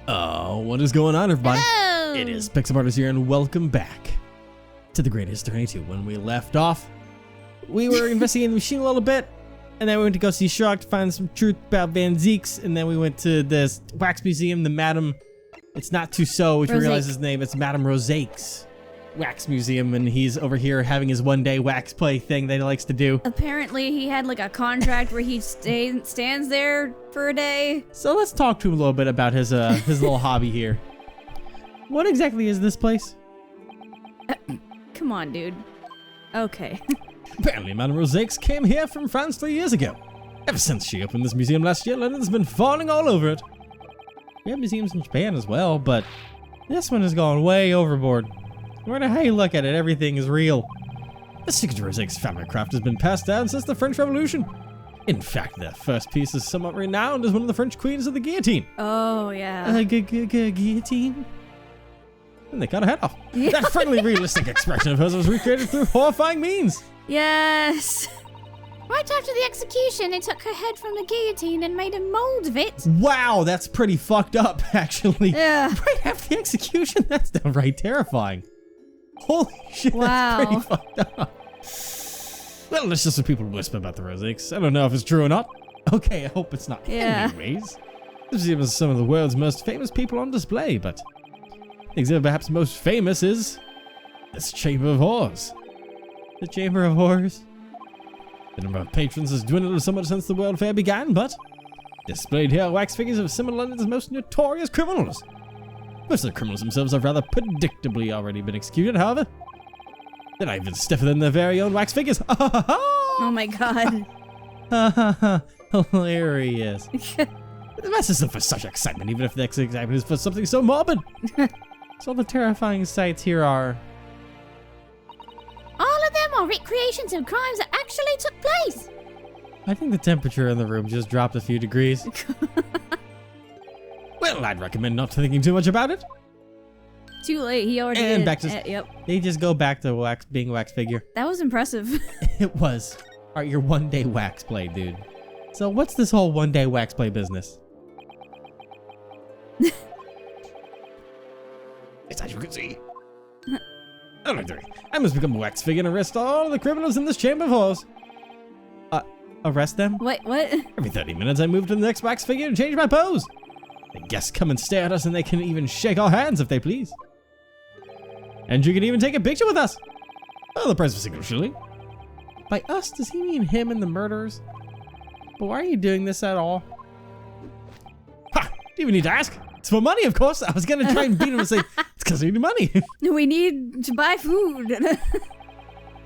What is going on, everybody? Hello! It is Pixelparters here, and welcome back to The Great History 2. When we left off, we were investigating the machine a little bit, and then we went to go see Sherlock to find some truth about Van Zieks, and then we went to this wax museum, the Madame... It's not Tussaud, which we realize his name. It's Madame Rosaix wax museum, and he's over here having his one-day wax play thing that he likes to do. Apparently, he had like a contract where he stands there for a day. So let's talk to him a little bit about his little hobby here. What exactly is this place? Come on, dude. Okay. Apparently, Madame Rosaix came here from France 3 years ago. Ever since she opened this museum last year, London's been falling all over it. We have museums in Japan as well, but this one has gone way overboard. No matter how you look at it, everything is real. The secret to Rosaix's fabric craft has been passed down since the French Revolution. In fact, their first piece is somewhat renowned as one of the French queens of the guillotine. Oh, yeah. Guillotine? And they cut her head off. Yeah. That friendly, realistic expression of hers was recreated through horrifying means. Yes. Right after the execution, they took her head from the guillotine and made a mold of it. Wow, that's pretty fucked up, actually. Yeah. Right after the execution? That's downright terrifying. Holy shit, Wow. that's pretty fucked up. Well, that's just what people whisper about the Rosaix. I don't know if it's true or not. Okay, I hope it's not. Yeah. Anyways, this museum has some of the world's most famous people on display, but the exhibit perhaps most famous is this Chamber of Horrors. The Chamber of Horrors? The number of patrons has dwindled somewhat since the World Fair began, but displayed here are wax figures of some of London's most notorious criminals. Most of the criminals themselves have rather predictably already been executed, however. They're not even stiffer than their very own wax figures. Oh my god. Hilarious. The mess isn't for such excitement, even if the excitement is for something so morbid. So the terrifying sights here are... All of them are recreations of crimes that actually took place. I think the temperature in the room just dropped a few degrees. Well, I'd recommend not thinking too much about it. Too late, he already And did. back to... Yep. They just go back to being a wax figure. That was impressive. It was. Alright, your one-day wax play, dude. So what's this whole one-day wax play business? As you can see. I must become a wax figure and arrest all the criminals in this chamber of horrors. Arrest them? What? Every 30 minutes I move to the next wax figure and change my pose. The guests come and stare at us, and they can even shake our hands if they please. And you can even take a picture with us. Oh, the price of a single shilling. By us, does he mean him and the murderers? But why are you doing this at all? Ha! Do you even need to ask? It's for money, of course. I was gonna try and beat him and say, it's because we need money. We need to buy food.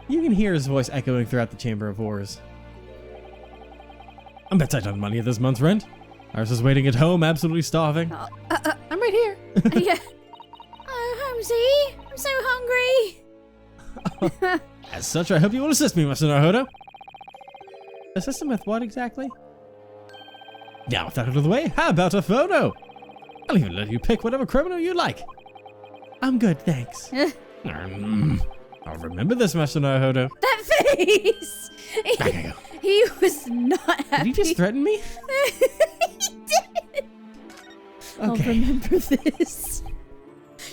You can hear his voice echoing throughout the Chamber of Horrors. I'm bet I don't have money at this month's rent. Iris is waiting at home, absolutely starving. I'm right here. Yeah. Oh, Holmesy, I'm so hungry. As such, I hope you will assist me, Mr. Naruto. Assist him with what exactly? Now, with that out of the way, how about a photo? I'll even let you pick whatever criminal you like. I'm good, thanks. I'll remember this, Mr. Naruto. That face! Back I go. He was not happy. Did he just threaten me? He did. Okay. I'll remember this.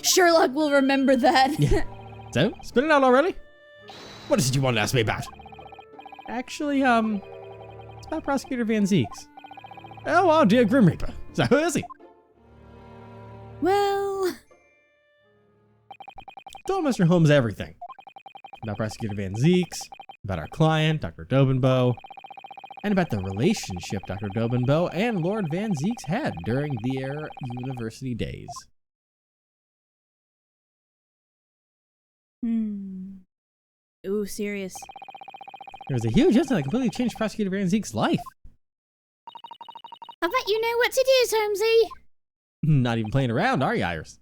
Sherlock will remember that. Yeah. So, spit it out already? What is it you want to ask me about? Actually, it's about Prosecutor Van Zieks. Oh, our dear Grim Reaper. So, who is he? Well... Told Mr. Holmes everything. About Prosecutor Van Zieks, about our client, Dr. Dobinbo, and about the relationship Dr. Dobinbo and Lord Van Zieks had during their university days. Ooh, serious. There was a huge incident that completely changed Prosecutor Van Zieks' life. I bet you know what it is, Holmesy. Not even playing around, are you, Iris?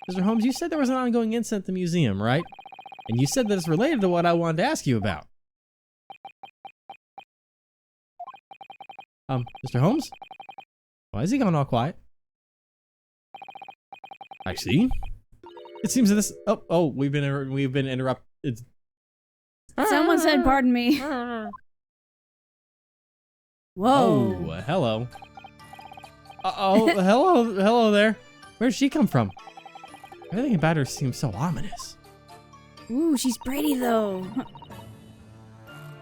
Mr. Holmes, you said there was an ongoing incident at the museum, right? And you said that it's related to what I wanted to ask you about. Mr. Holmes? Why is he gone all quiet? I see. It seems that this... Oh, we've been interrupted. Someone said pardon me. Whoa. Oh, hello. Oh, hello there. Where'd she come from? Everything about her seems so ominous. Ooh, she's pretty though.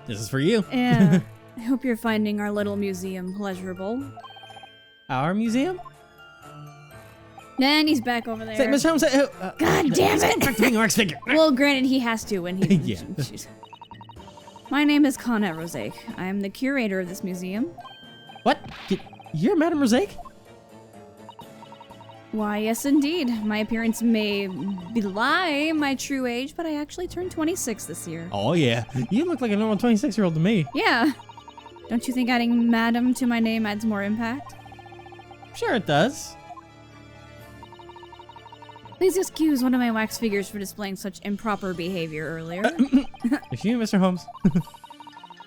This is for you. Yeah. I hope you're finding our little museum pleasurable. Our museum? And he's back over there. Say, Mr. Holmes, God damn it! back to being a wax figure. Well, granted, he has to when he. Yeah. My name is Conette Rosaix. I am the curator of this museum. What? You're Madame Rosaix? Why, yes, indeed. My appearance may belie my true age, but I actually turned 26 this year. Oh, yeah. You look like a normal 26-year-old to me. Yeah. Don't you think adding Madam to my name adds more impact? Sure it does. Please excuse one of my wax figures for displaying such improper behavior earlier. It's you, Mr. Holmes.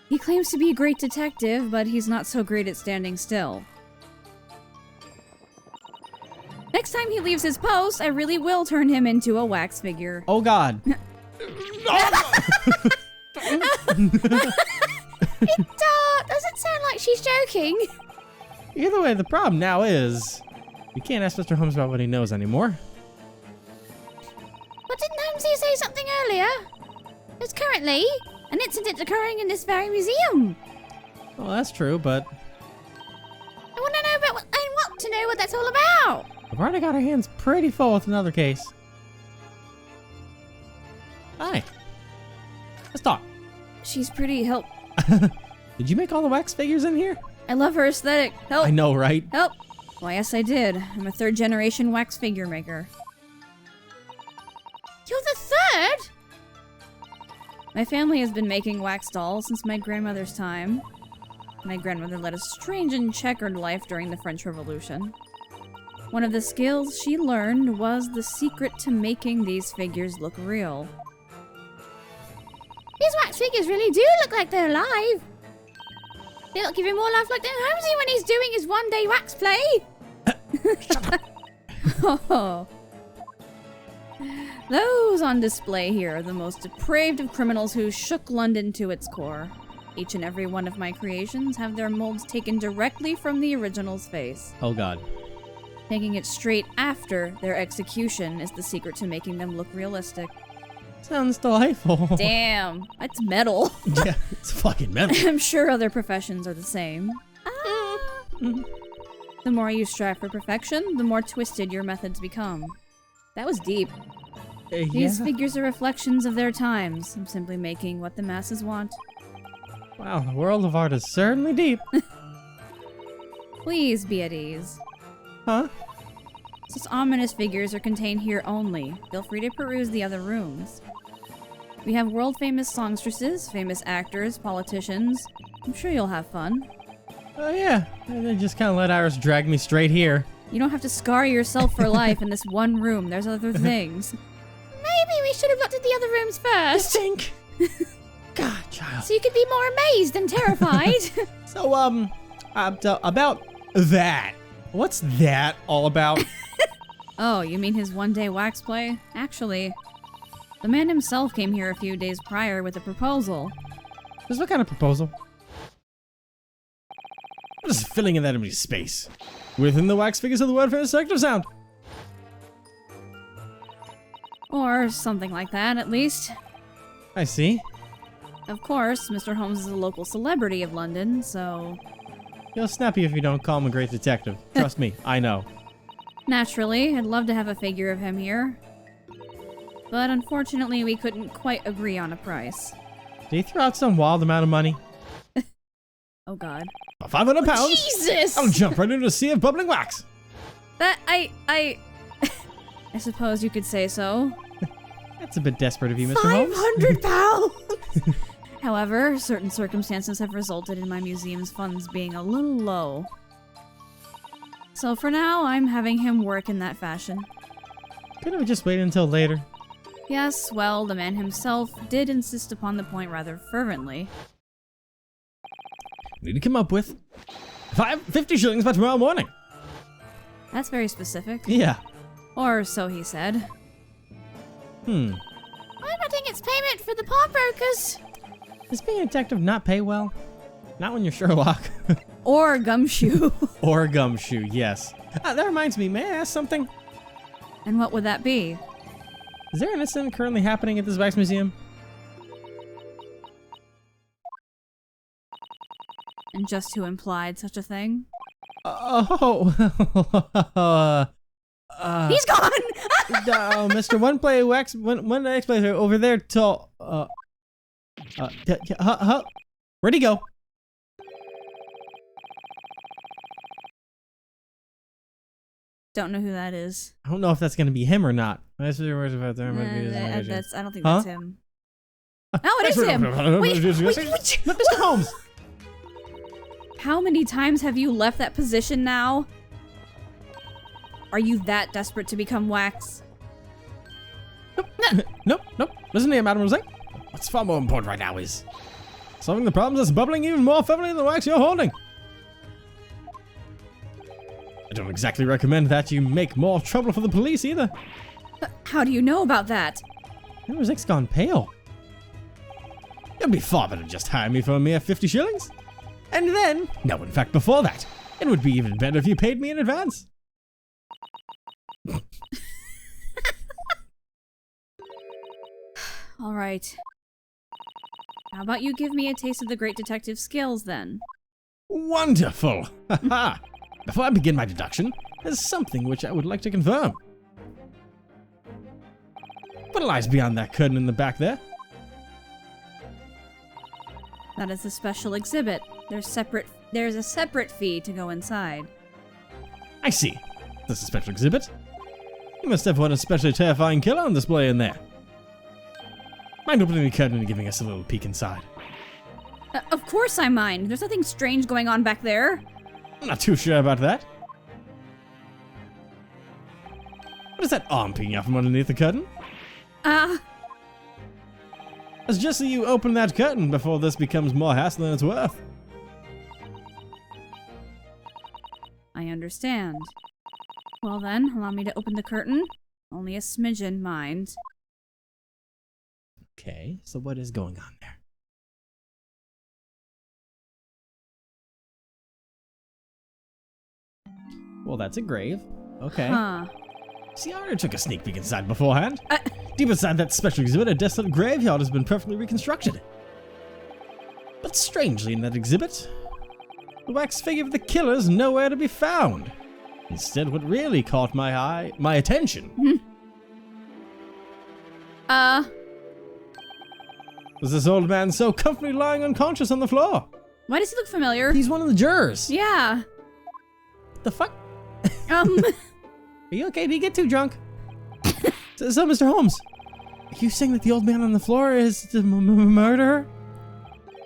He claims to be a great detective, but he's not so great at standing still. Next time he leaves his post, I really will turn him into a wax figure. Oh, God. It doesn't sound like she's joking. Either way, the problem now is we can't ask Mr. Holmes about what he knows anymore. But didn't Holmesy say something earlier? There's currently an incident occurring in this very museum. Well, that's true, but I want to know about what that's all about. we've already got our hands pretty full with another case. Hi. Let's talk. She's pretty. Help. Did you make all the wax figures in here? I love her aesthetic. Help. I know, right? Help. Why, yes, I did. I'm a third-generation wax figure maker. You're the third? My family has been making wax dolls since my grandmother's time. My grandmother led a strange and checkered life during the French Revolution. One of the skills she learned was the secret to making these figures look real. These wax figures really do look like they're alive. They look even more lifelike than Holmesy when he's doing his one-day wax play. Shut up. Oh. Those on display here are the most depraved of criminals who shook London to its core. Each and every one of my creations have their molds taken directly from the original's face. Oh, God. Making it straight after their execution is the secret to making them look realistic. Sounds delightful. Damn, that's metal. Yeah, it's fucking metal. I'm sure other professions are the same. The more you strive for perfection, the more twisted your methods become. That was deep. These figures are reflections of their times. I'm simply making what the masses want. Wow, the world of art is certainly deep. Please be at ease. Huh? Such ominous figures are contained here only. Feel free to peruse the other rooms. We have world-famous songstresses, famous actors, politicians. I'm sure you'll have fun. Oh, yeah. And they just kind of let Iris drag me straight here. You don't have to scar yourself for life in this one room. There's other things. Maybe we should have looked at the other rooms first. Think. God, child. So you could be more amazed and terrified. So, about that. What's that all about? Oh, you mean his one-day wax play? Actually, the man himself came here a few days prior with a proposal. Just what kind of proposal? I'm just filling in that empty space. Within the wax figures of the word-famous sector sound. Or something like that, at least. I see. Of course, Mr. Holmes is a local celebrity of London, so... He'll snap you if you don't call him a great detective. Trust me, I know. Naturally, I'd love to have a figure of him here. But unfortunately, we couldn't quite agree on a price. Did he throw out some wild amount of money? Oh god. For 500 pounds? Jesus! I'll jump right into a sea of bubbling wax. That, I suppose you could say so. That's a bit desperate of you, Mr. Holmes. 500 pounds! However, certain circumstances have resulted in my museum's funds being a little low. So for now, I'm having him work in that fashion. Couldn't we just wait until later? Yes, well, the man himself did insist upon the point rather fervently. Need to come up with 50 shillings by tomorrow morning. That's very specific. Yeah. Or so he said. I'm betting it's payment for the pawnbrokers. Does being a detective not pay well? Not when you're Sherlock. Or Gumshoe. Or Gumshoe, yes. That reminds me, may I ask something? And what would that be? Is there an incident currently happening at this wax museum? And just who implied such a thing? Oh. He's gone! No, Mr. One Play Wax, one ex-player over there till, where'd he go? Don't know who that is. I don't know if that's gonna be him or not. I don't think that's him. Oh, it is him! Wait, Mr. Holmes! How many times have you left that position now? Are you that desperate to become wax? Nope. Listen here, Madame Rosaix. What's far more important right now is solving the problems that's bubbling even more firmly than the wax you're holding. I don't exactly recommend that you make more trouble for the police either. How do you know about that? Madame Rosaix's gone pale. It'd be far better to just hire me for a mere 50 shillings. And then, no, in fact, before that, it would be even better if you paid me in advance. All right. How about you give me a taste of the great detective skills, then? Wonderful! Haha! Before I begin my deduction, there's something which I would like to confirm. What lies beyond that curtain in the back there? That is a special exhibit. There's a separate fee to go inside. I see. That's a special exhibit. You must have one especially terrifying killer on display in there. Mind opening the curtain and giving us a little peek inside? Of course I mind. There's nothing strange going on back there. I'm not too sure about that. What is that arm peeking out from underneath the curtain? It's just so you open that curtain before this becomes more hassle than it's worth. I understand. Well then, allow me to open the curtain. Only a smidgen, mind. Okay, so what is going on there? Well, that's a grave. Okay. Huh. See, I already took a sneak peek inside beforehand. Deep inside that special exhibit, a desolate graveyard has been perfectly reconstructed. But strangely, in that exhibit, the wax figure of the killer is nowhere to be found. Instead, what really caught my attention was this old man so comfortably lying unconscious on the floor. Why does he look familiar? He's one of the jurors. Yeah. The fuck? Are Are you okay? Did you get too drunk? So, Mr. Holmes, are you saying that the old man on the floor is the murderer?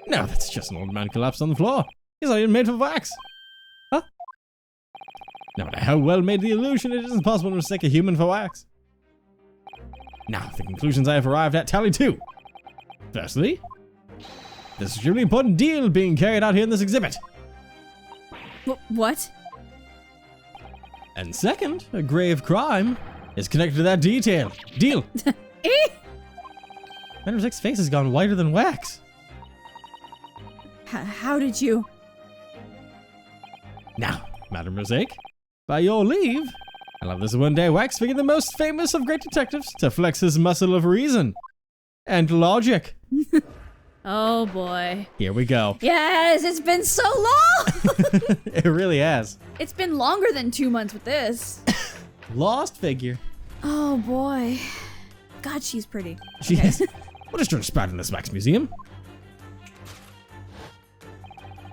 No, that's just an old man collapsed on the floor. He's not even made of wax. Huh? No matter how well made the illusion, it isn't possible to mistake a human for wax. Now, the conclusions I have arrived at tally too. Firstly, there's an extremely important deal being carried out here in this exhibit. What? And second, a grave crime is connected to that deal. Madame Zieks' face has gone whiter than wax. How did you? Now, Madame Rosaix, by your leave, I'll have this one-day wax figure the most famous of great detectives to flex his muscle of reason and logic. Oh boy. Here we go. Yes, it's been so long! It really has. It's been longer than 2 months with this. Lost figure. Oh boy. God, she's pretty. She is. What is transpired in this wax museum?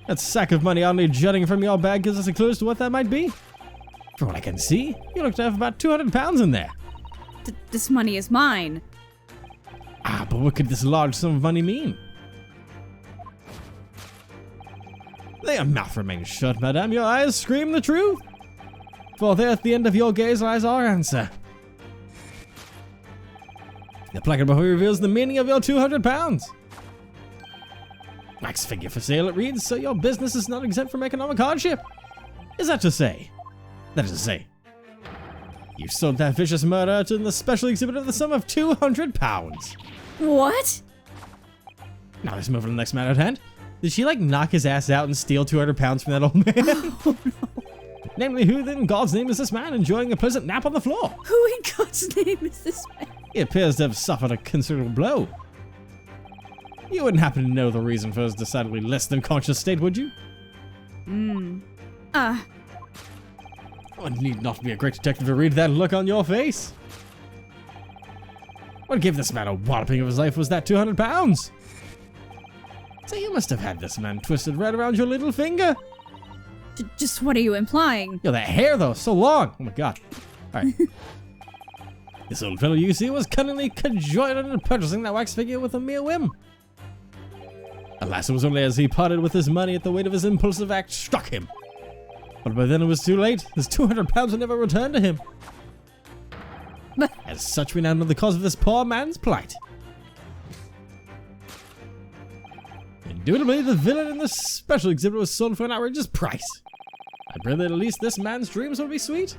That sack of money oddly jutting from your bag gives us a clue as to what that might be. From what I can see, you look to have about 200 pounds in there. This money is mine. Ah, but what could this large sum of money mean? Let your mouth remain shut, madame. Your eyes scream the truth. For there at the end of your gaze lies our answer. The placard before you reveals the meaning of your 200 pounds. Wax figure for sale, it reads, so your business is not exempt from economic hardship. Is that to say? That is to say, you sold that vicious murderer to the special exhibit of the sum of 200 pounds. What? Now let's move on to the next matter at hand. Did she like knock his ass out and steal 200 pounds from that old man? Oh no. Namely, who in God's name is this man enjoying a pleasant nap on the floor? Who in God's name is this man? He appears to have suffered a considerable blow. You wouldn't happen to know the reason for his decidedly less than conscious state, would you? One need not be a great detective to read that look on your face. What gave this man a walloping of his life was that 200 pounds. So you must have had this man twisted right around your little finger. Just what are you implying? Yo, that hair though, so long. Oh my god. Alright. This old fellow you see was cunningly cajoled into purchasing that wax figure with a mere whim. Alas, it was only as he parted with his money at the weight of his impulsive act struck him. But by then it was too late. His 200 pounds would never return to him. As such, we now know the cause of this poor man's plight. Indubitably, the villain in this special exhibit was sold for an outrageous price. I pray that at least this man's dreams will be sweet.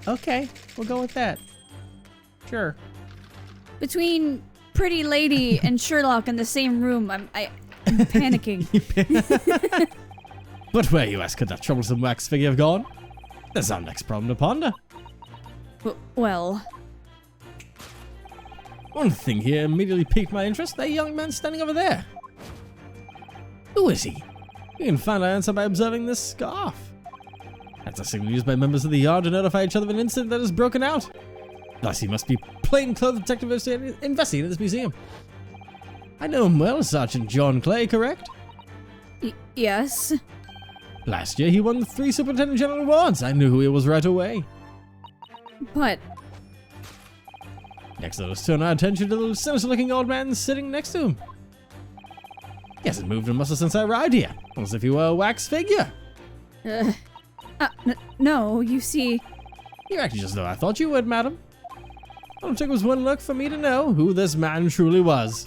Okay, we'll go with that. Sure. Between Pretty Lady and Sherlock in the same room, I'm panicking. But where, you ask, could that troublesome wax figure have gone? That's our next problem to ponder. Well... One thing here immediately piqued my interest, that young man standing over there. Who is he? You can find our answer by observing this scarf. That's a signal used by members of the yard to notify each other of an incident that has broken out. Thus he must be plainclothes detective investigating this museum. I know him well, Sergeant John Clay, correct? Yes. Last year he won the 3 Superintendent General Awards. I knew who he was right away. But... Next, let us turn our attention to the sinister-looking old man sitting next to him. He hasn't moved a muscle since I arrived here, almost if he were a wax figure. No, you see... You acted just though I thought you would, madam. All it took was one look for me to know who this man truly was.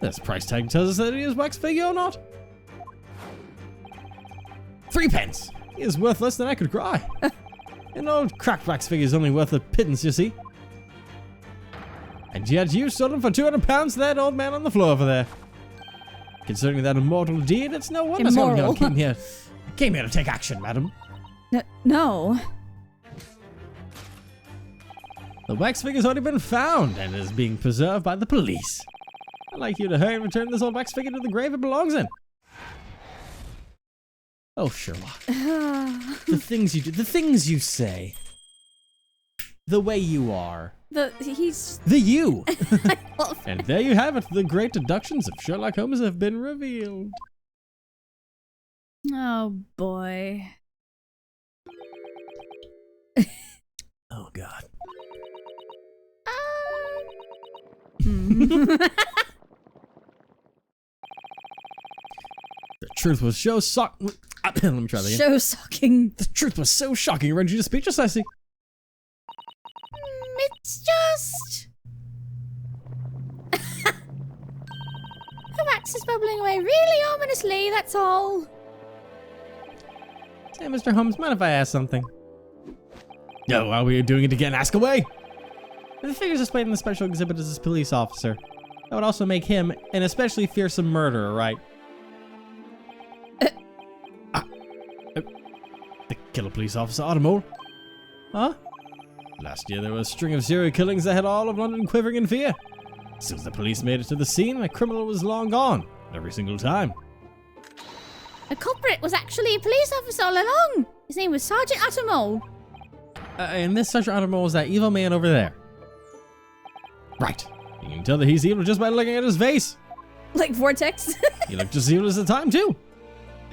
This price tag tells us that he is wax figure or not. 3 pence! He is worth less than I could cry. An old cracked wax figure is only worth a pittance, you see. And yet you sold him for 200 pounds to that old man on the floor over there. Considering that immortal deed, it's no wonder someone came here to take action, madam. No. The wax figure's already been found and is being preserved by the police. I'd like you to hurry and return this old wax figure to the grave it belongs in. Oh, Sherlock. The things you do, the things you say. The way you are. The you. And there you have it. The great deductions of Sherlock Holmes have been revealed. Oh, boy. Oh, God. The truth was so let me try that again. So shocking. The truth was so shocking it rendered you speechless, I see. It's just... The wax is bubbling away really ominously, that's all. Hey, Mr. Holmes, mind if I ask something? No, while we are doing it again, ask away! The figures displayed in the special exhibit is his police officer. That would also make him an especially fearsome murderer, right? The killer police officer, Automole? Huh? Last year there was a string of serial killings that had all of London quivering in fear. As soon as the police made it to the scene, the criminal was long gone. Every single time. The culprit was actually a police officer all along. His name was Sergeant Automole. And this Sergeant Automole is that evil man over there. Right. You can tell that he's evil just by looking at his face. Like Vortex? He looked just evil as the time, too.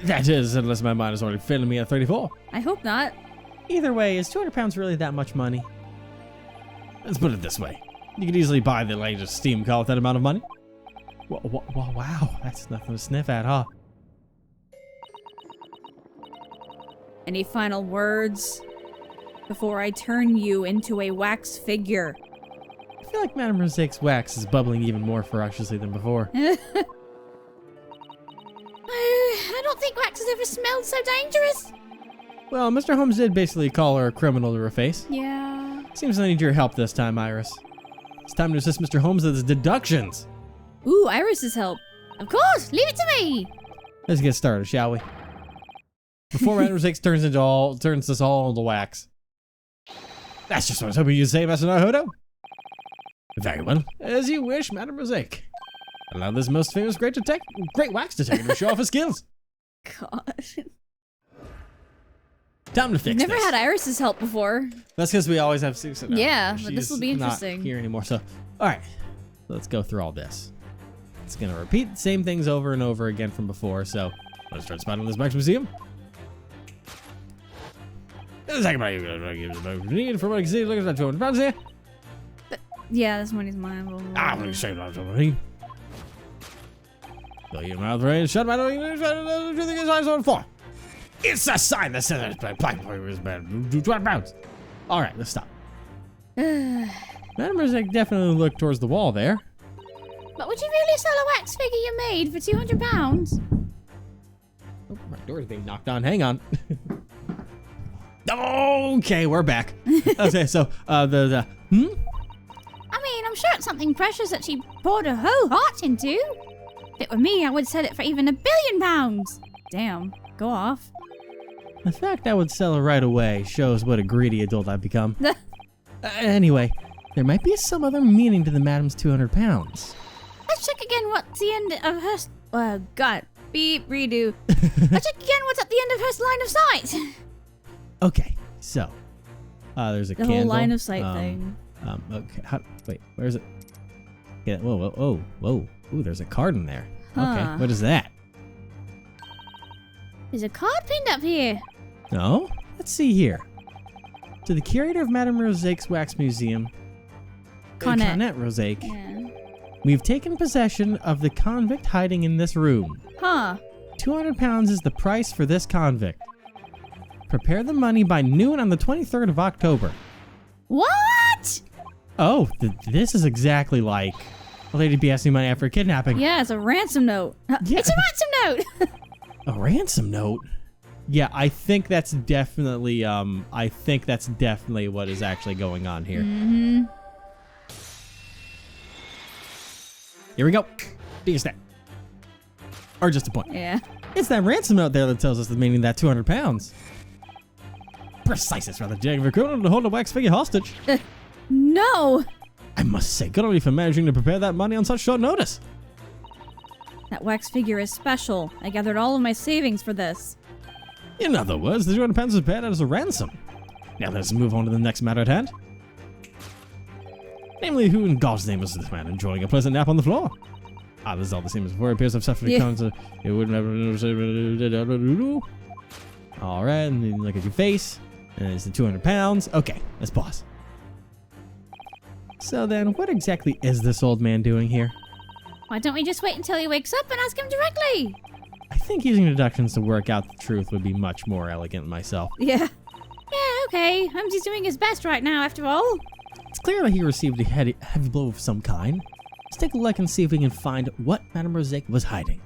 That is, unless my mind is already failing me at 34. I hope not. Either way, is 200 pounds really that much money? Let's put it this way. You could easily buy the latest steam car with that amount of money. Wow, that's nothing to sniff at, huh? Any final words before I turn you into a wax figure? I feel like Madame Rosaix's wax is bubbling even more ferociously than before. I don't think wax has ever smelled so dangerous. Well, Mr. Holmes did basically call her a criminal to her face. Yeah. Seems I need your help this time, Iris. It's time to assist Mr. Holmes with his deductions. Ooh, Iris's help. Of course, leave it to me. Let's get started, shall we? Before Rosaix turns us all into wax. That's just what I was hoping you'd say, Master Naruto. Very well. As you wish, Madame Rosaix. Allow this most famous great wax detective to show off his skills. God. Time to fix I've never this. had Iris's help before. That's because we always have Susan. Yeah, but this will be interesting. Not here anymore. So, all right, let's go through all this. It's gonna repeat the same things over and over again from before. So, let's start spotting this Wax Museum. For what I can see, look at that 200 pounds here. Yeah, this money's mine. Blah, blah, blah. I'm gonna say that to me. Fill your mouth, right? Shut my mouth. Do the eyes on floor. It's a sign that says it's black is bad. 200 pounds. All right, let's stop. Madame Rosaix definitely looked towards the wall there. But would you really sell a wax figure you made for £200? Oh, my door's being knocked on. Hang on. Okay, we're back. Okay, so I mean, I'm sure it's something precious that she poured her whole heart into. If it were me, I would sell it for even £1 billion. Damn, go off. The fact I would sell it right away shows what a greedy adult I've become. Anyway, there might be some other meaning to the madam's 200 pounds. Let's check again what's the end of her... Oh, God. Beep, redo. Let's check again what's at the end of her line of sight. Okay, so there's a The candle. whole line of sight thing. Okay, wait, where is it? Yeah, whoa. Ooh, there's a card in there. Huh. Okay, what is that? There's a card pinned up here. No? Let's see here. To the curator of Madame Rosaix's Wax Museum, Connet Rosaix, Yeah. we've taken possession of the convict hiding in this room. Huh. 200 pounds is the price for this convict. Prepare the money by noon on the 23rd of October. What? Oh, this is exactly like a lady be asking money after a kidnapping. Yeah, it's a ransom note. Yeah. It's a ransom note. A ransom note? Yeah, I think that's definitely what is actually going on here. Mm-hmm. Here we go. Be a step. Or just a point. Yeah. It's that ransom note there that tells us the meaning of that 200 pounds. Precise, it's rather jagged of a criminal to hold a wax figure hostage. No. I must say, good on you for managing to prepare that money on such short notice. That wax figure is special. I gathered all of my savings for this. In other words, the 200 pounds is paid out as a ransom. Now let's move on to the next matter at hand. Namely, who in God's name is this man enjoying a pleasant nap on the floor? Ah, this is all the same as before. It appears to have suffered a cancer. It wouldn't have... Alright, and then look at your face. And it's the 200 pounds. Okay, let's pause. So then, what exactly is this old man doing here? Why don't we just wait until he wakes up and ask him directly? I think using deductions to work out the truth would be much more elegant myself. Yeah. Yeah, okay. Holmesy's doing his best right now, after all. It's clear that he received a heavy blow of some kind. Let's take a look and see if we can find what Madame Rosaix was hiding.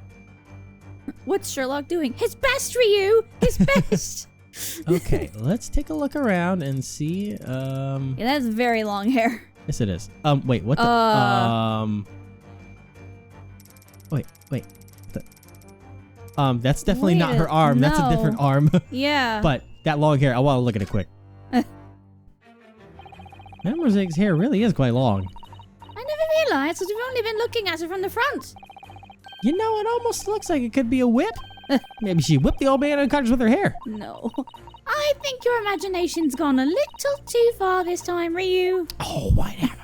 What's Sherlock doing? His best, Ryu! His best! Okay, let's take a look around and see. Yeah, that's very long hair. Yes, it is. Wait, what the? Wait. That's definitely not her arm. No. That's a different arm. Yeah. But that long hair, I want to look at it quick. Madame Rosaix's hair really is quite long. I never realized because we've only been looking at her from the front. You know, it almost looks like it could be a whip. Maybe she whipped the old man unconscious with her hair. No. I think your imagination's gone a little too far this time, Ryu. Oh, whatever.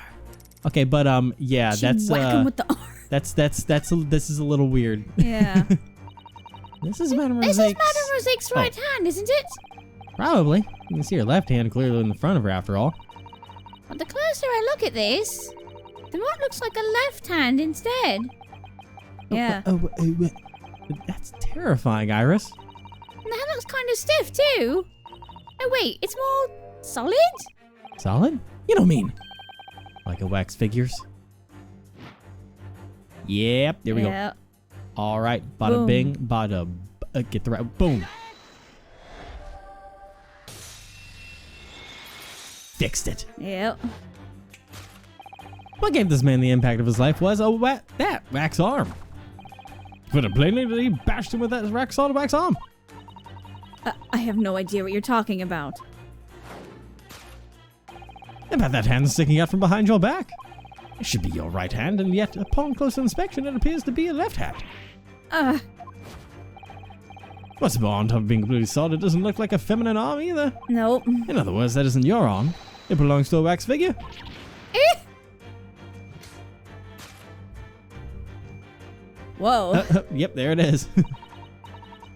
Okay, but yeah, that's whack him with the arm. This is a little weird. Yeah. This is Madame Rosaix's. This is Madame Rosaix's right hand, isn't it? Probably. You can see her left hand clearly in the front of her, after all. But the closer I look at this, the more it looks like a left hand instead. Yeah. That's terrifying, Iris. And the hand looks kind of stiff too. Oh wait, it's more solid? Solid? You don't mean like a wax figures? Yep, there we go. All right, bada Boom. bing, bada. Get the right. Boom. Fixed it. Yep. What gave this man the impact of his life was that wax arm. Put it plainly, he bashed him with that solid wax arm. I have no idea what you're talking about. About that hand sticking out from behind your back. It should be your right hand, and yet, upon closer inspection, it appears to be a left hand. What's more, on top of being completely solid, it doesn't look like a feminine arm either. Nope. In other words, that isn't your arm. It belongs to a wax figure. Whoa. Yep, there it is.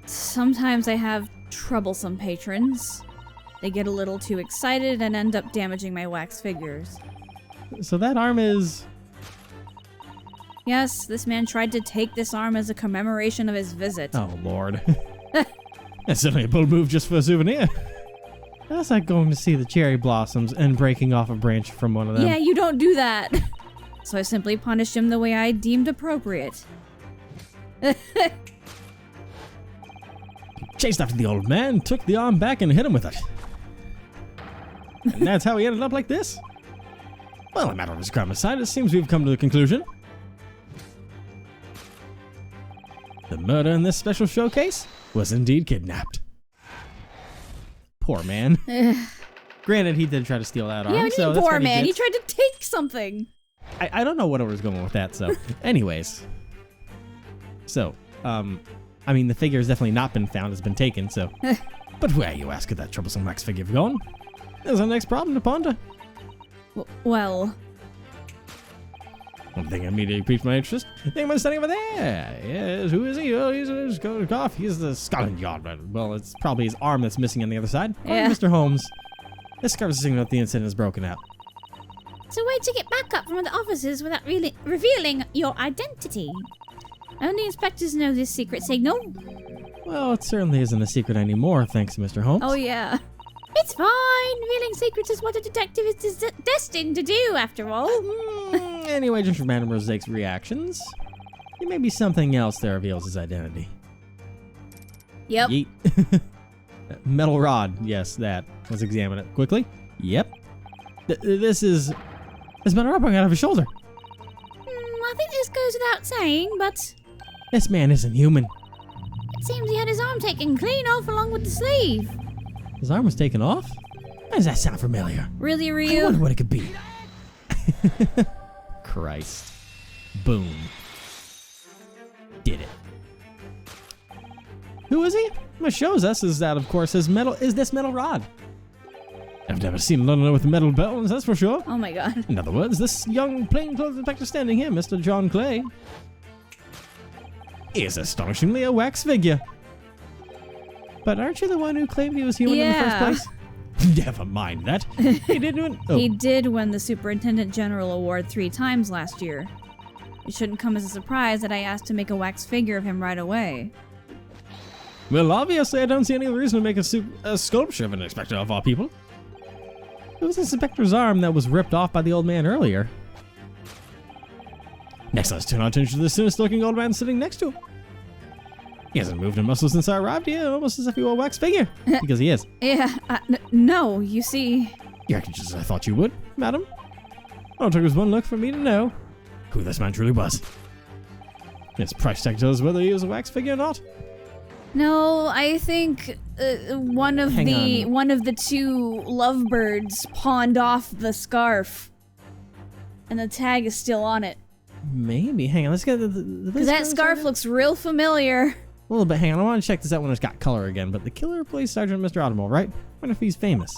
Sometimes I have troublesome patrons. They get a little too excited and end up damaging my wax figures. So that arm is... Yes, this man tried to take this arm as a commemoration of his visit. Oh, Lord. That's certainly a bold move just for a souvenir. That's like going to see the cherry blossoms and breaking off a branch from one of them. Yeah, you don't do that. So I simply punished him the way I deemed appropriate. Chased after the old man, took the arm back and hit him with it. And that's how he ended up like this? Well, a matter of his crime aside, it seems we've come to the conclusion. The murder in this special showcase was indeed kidnapped. Poor man. Granted, he did try to steal that arm. Yeah, so poor man. He tried to take something. I don't know what I was going with that, so. Anyways. So, I mean, the figure has definitely not been found, it's been taken, so. But where, you ask, could that troublesome wax figure have gone? There's our next problem to ponder. Well. One thing immediately piqued my interest. The young man standing over there. Yes, who is he? Oh, he's the Scotland Yard. Well, it's probably his arm that's missing on the other side. Yeah. Oh, Mr. Holmes. This covers the signal that the incident is broken out. It's a way to get back up from the officers without really revealing your identity. Only inspectors know this secret signal. Well, it certainly isn't a secret anymore, thanks to Mr. Holmes. Oh, yeah. It's fine. Revealing secrets is what a detective is destined to do, after all. Anyway, just from Madame Rosaix's reactions, it may be something else that reveals his identity. Yep. Yeet. Metal rod. Yes, that. Let's examine it quickly. Yep. This metal rod poking out of his shoulder. I think this goes without saying, but This man isn't human. it seems he had his arm taken clean off along with the sleeve. His arm was taken off? Why does that sound familiar? Really, I Ryu? wonder what it could be. Christ. Boom. Did it. Who is he? What shows us is that, of course, this metal rod. I've never seen a Londoner with metal bones, that's for sure. Oh my god. In other words, this young plainclothes inspector standing here, Mr. John Clay, is astonishingly a wax figure. But aren't you the one who claimed he was human in the first place? Never mind that. He didn't. Oh. He did win the Superintendent General Award 3 times last year. It shouldn't come as a surprise that I asked to make a wax figure of him right away. Well, obviously, I don't see any reason to make a sculpture of an inspector of all people. It was the inspector's arm that was ripped off by the old man earlier. Next, let's turn our attention to the sinister-looking old man sitting next to him. He hasn't moved a muscle since I arrived here, almost as if he were a wax figure. Because he is. Yeah, no, you see... You acted just as I thought you would, madam. All it took was one look for me to know who this man truly was. His price tag tells us whether he was a wax figure or not. No, I think one of the 2 lovebirds pawned off the scarf. And the tag is still on it. Maybe. Hang on, let's get the Because that scarf looks real familiar. A little bit. Hang on, I want to check this out when it's got color again. But the killer plays Sergeant Mr. Automobile, right? I wonder if he's famous.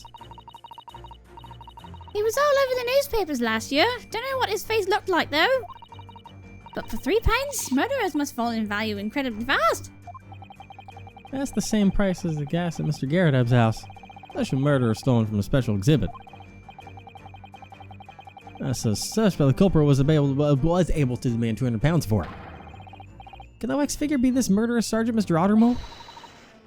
He was all over the newspapers last year. Don't know what his face looked like, though. But for £3, murderers must fall in value incredibly fast. That's the same price as the gas at Mr. Garrett's house. Unless a murderer stolen from a special exhibit. So such, but the culprit was able to demand £200 for it. Could that wax figure be this murderous Sergeant Mr. Ottermole?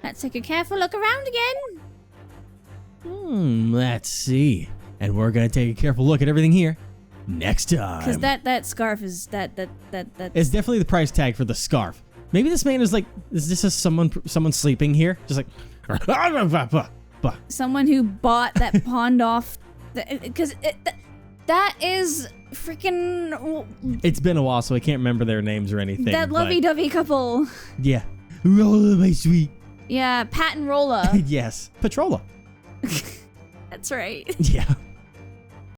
Let's take a careful look around again. Let's see. And we're gonna take a careful look at everything here next time. Because that scarf is that. It's definitely the price tag for the scarf. Maybe this man is like, is this someone sleeping here? Just like, someone who bought that pawned off. Because That is freaking... It's been a while, so I can't remember their names or anything. That lovey-dovey couple. Yeah. Rolla, my sweet. Yeah, Pat and Rolla. Yes. Patrolla. That's right. Yeah.